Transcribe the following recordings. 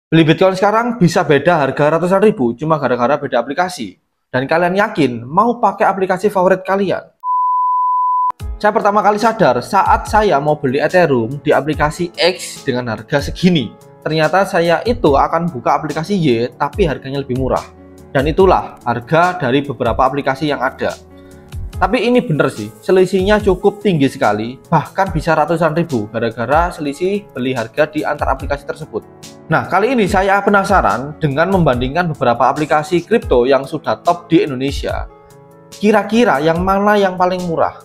Beli Bitcoin sekarang bisa beda harga ratusan ribu cuma gara-gara beda aplikasi. Dan kalian yakin mau pakai aplikasi favorit kalian? Saya pertama kali sadar saat saya mau beli Ethereum di aplikasi X dengan harga segini. Ternyata saya itu akan buka aplikasi Y tapi harganya lebih murah. Dan itulah harga dari beberapa aplikasi yang ada. Tapi ini bener sih, selisihnya cukup tinggi sekali, bahkan bisa ratusan ribu gara-gara selisih beli harga di antar aplikasi tersebut. Nah, kali ini saya penasaran dengan membandingkan beberapa aplikasi kripto yang sudah top di Indonesia. Kira-kira yang mana yang paling murah?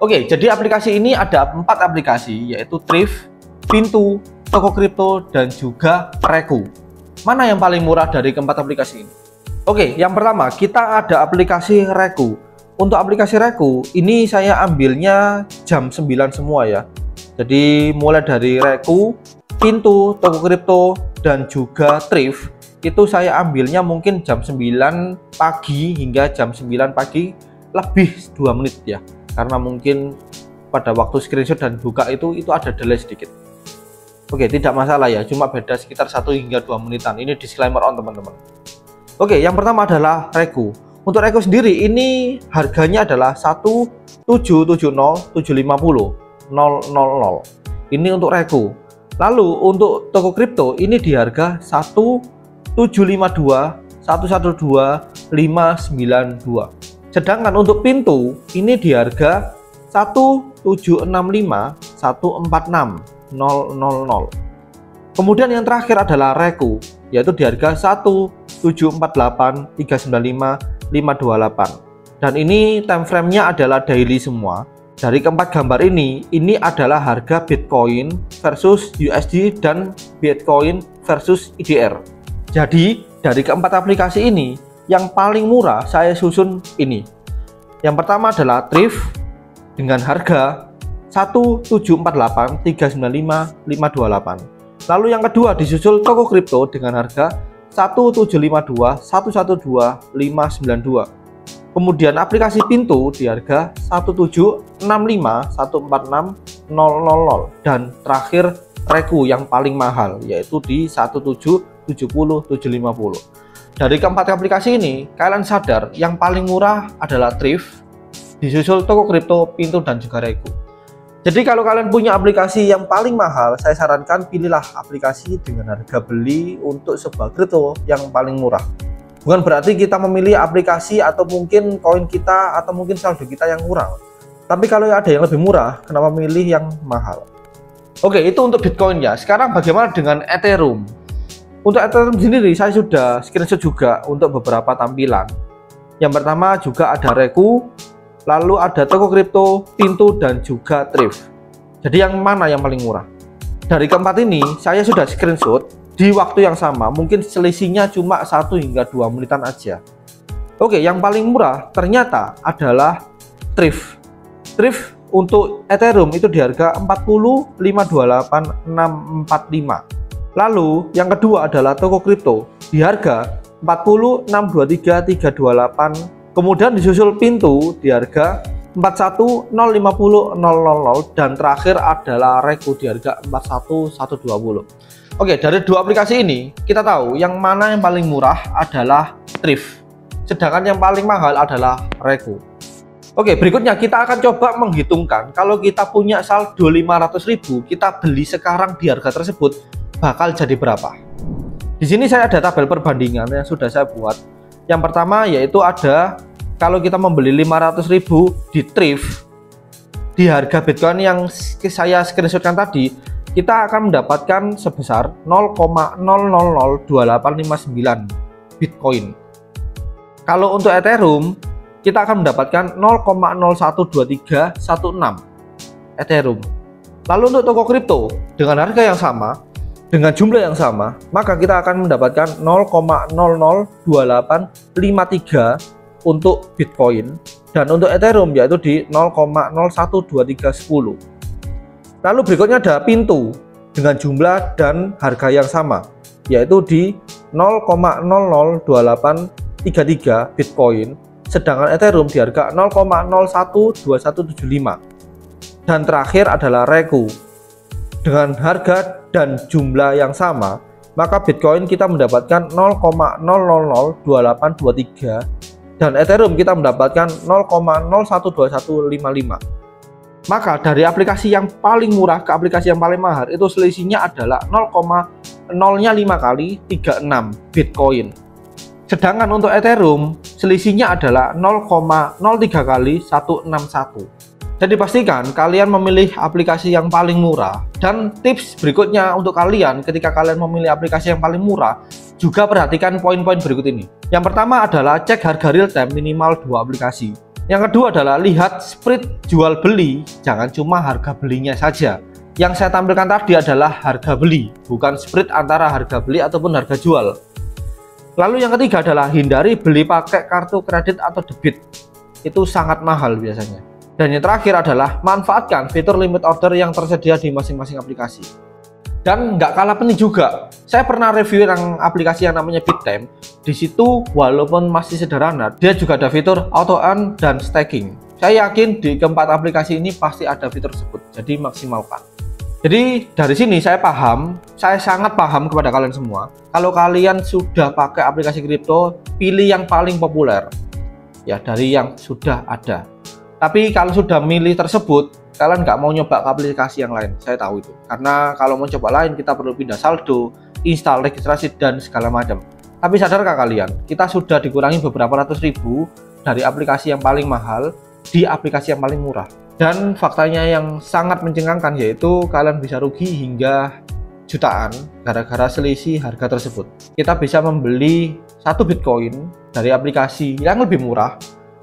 Oke, jadi aplikasi ini ada 4 aplikasi, yaitu Thrift, Pintu, Toko Kripto, dan juga Reku. Mana yang paling murah dari keempat aplikasi ini? Oke, yang pertama kita ada aplikasi Reku. Untuk aplikasi Reku, ini saya ambilnya jam 9 semua ya. Jadi mulai dari Reku, Pintu, Toko Kripto, dan juga Thrift, itu saya ambilnya mungkin jam 9 pagi hingga jam 9 pagi lebih 2 menit ya. Karena mungkin pada waktu screenshot dan buka itu ada delay sedikit. Oke, tidak masalah ya, cuma beda sekitar 1 hingga 2 menitan. Ini disclaimer on teman-teman. Oke, yang pertama adalah Reku. Untuk Reku sendiri ini harganya adalah 1770750 000. Ini untuk Reku. Lalu untuk Toko Kripto ini di harga 1752112 Sedangkan untuk Pintu ini di harga 1765146 Kemudian yang terakhir adalah Reku, yaitu di harga 1748395 Dan ini time frame-nya adalah daily semua. Dari keempat gambar ini adalah harga Bitcoin versus USD dan Bitcoin versus IDR. Jadi dari keempat aplikasi ini yang paling murah saya susun ini. Yang pertama adalah Thrift dengan harga 1748395 Lalu yang kedua disusul Toko Kripto dengan harga 1752112 Kemudian aplikasi Pintu di harga 1765146 dan terakhir Reku yang paling mahal yaitu di 1770750. Dari keempat aplikasi ini kalian sadar yang paling murah adalah Thrift, disusul Toko Kripto, Pintu, dan juga Reku. Jadi kalau kalian punya aplikasi yang paling mahal, saya sarankan pilihlah aplikasi dengan harga beli untuk sebuah kripto yang paling murah. Bukan berarti kita memilih aplikasi atau mungkin koin kita atau mungkin saldo kita yang kurang. Tapi kalau ada yang lebih murah, kenapa milih yang mahal? Oke, itu untuk Bitcoin ya. Sekarang bagaimana dengan Ethereum? Untuk Ethereum sendiri saya sudah screenshot juga untuk beberapa tampilan. Yang pertama juga ada Reku, lalu ada Toko Kripto, Pintu, dan juga Thrift. Jadi yang mana yang paling murah? Dari keempat ini saya sudah screenshot di waktu yang sama, mungkin selisihnya cuma 1 hingga 2 menitan aja. Oke, yang paling murah ternyata adalah Thrift. Thrift untuk Ethereum itu di harga 40528,645. Lalu yang kedua adalah Toko Kripto di harga 40623,328. Kemudian disusul Pintu di harga 41050,000 dan terakhir adalah Reku di harga 41120. Oke, dari dua aplikasi ini kita tahu yang mana yang paling murah adalah Thrift, sedangkan yang paling mahal adalah Reku. Oke, berikutnya kita akan coba menghitungkan kalau kita punya saldo 500.000, kita beli sekarang di harga tersebut bakal jadi berapa. Di sini saya ada tabel perbandingan yang sudah saya buat. Yang pertama yaitu ada kalau kita membeli 500.000 di Thrift di harga Bitcoin yang saya screenshotkan tadi, kita akan mendapatkan sebesar 0,0002859 Bitcoin. Kalau untuk Ethereum, kita akan mendapatkan 0,012316 Ethereum. Lalu untuk Toko Kripto, dengan harga yang sama, dengan jumlah yang sama, maka kita akan mendapatkan 0,002853 untuk Bitcoin. Dan untuk Ethereum yaitu di 0,012310. Lalu berikutnya ada Pintu dengan jumlah dan harga yang sama yaitu di 0,002833 Bitcoin, sedangkan Ethereum di harga 0,012175. Dan terakhir adalah Reku dengan harga dan jumlah yang sama maka Bitcoin kita mendapatkan 0,0002823 dan Ethereum kita mendapatkan 0,012155. Maka dari aplikasi yang paling murah ke aplikasi yang paling mahal itu selisihnya adalah 0,05 kali 36 Bitcoin. Sedangkan untuk Ethereum selisihnya adalah 0,03 kali 161. Jadi pastikan kalian memilih aplikasi yang paling murah. Dan tips berikutnya untuk kalian ketika kalian memilih aplikasi yang paling murah, juga perhatikan poin-poin berikut ini. Yang pertama adalah cek harga real time minimal 2 aplikasi. Yang kedua adalah lihat spread jual beli, jangan cuma harga belinya saja. Yang saya tampilkan tadi adalah harga beli, bukan spread antara harga beli ataupun harga jual. Lalu yang ketiga adalah hindari beli pakai kartu kredit atau debit. Itu sangat mahal biasanya. Dan yang terakhir adalah manfaatkan fitur limit order yang tersedia di masing-masing aplikasi. Dan nggak kalah penting juga, saya pernah review yang aplikasi yang namanya Bittime. Di situ walaupun masih sederhana, dia juga ada fitur auto earn dan staking. Saya yakin di keempat aplikasi ini pasti ada fitur tersebut, jadi maksimalkan. Jadi dari sini saya sangat paham kepada kalian semua. Kalau kalian sudah pakai aplikasi kripto, pilih yang paling populer, ya dari yang sudah ada. Tapi kalau sudah milih tersebut, kalian nggak mau nyoba ke aplikasi yang lain, saya tahu itu. Karena kalau mau coba lain, kita perlu pindah saldo, install, registrasi, dan segala macam. Tapi sadarkah kalian, kita sudah dikurangi beberapa ratus ribu dari aplikasi yang paling mahal di aplikasi yang paling murah. Dan faktanya yang sangat mencengangkan yaitu kalian bisa rugi hingga jutaan gara-gara selisih harga tersebut. Kita bisa membeli 1 Bitcoin dari aplikasi yang lebih murah,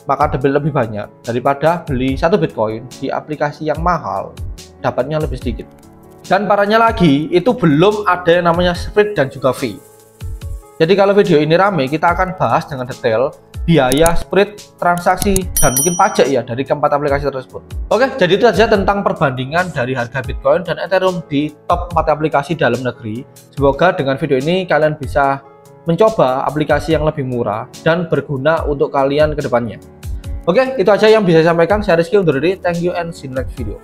maka lebih banyak daripada beli 1 Bitcoin di aplikasi yang mahal, dapatnya lebih sedikit. Dan parahnya lagi, itu belum ada yang namanya spread dan juga fee. Jadi kalau video ini rame, kita akan bahas dengan detail biaya, spread, transaksi, dan mungkin pajak ya dari keempat aplikasi tersebut. Oke, jadi itu saja tentang perbandingan dari harga Bitcoin dan Ethereum di top 4 aplikasi dalam negeri. Semoga dengan video ini kalian bisa mencoba aplikasi yang lebih murah dan berguna untuk kalian ke depannya. Oke, itu aja yang bisa saya sampaikan. Saya Rizky undur diri. Thank you and see you next video.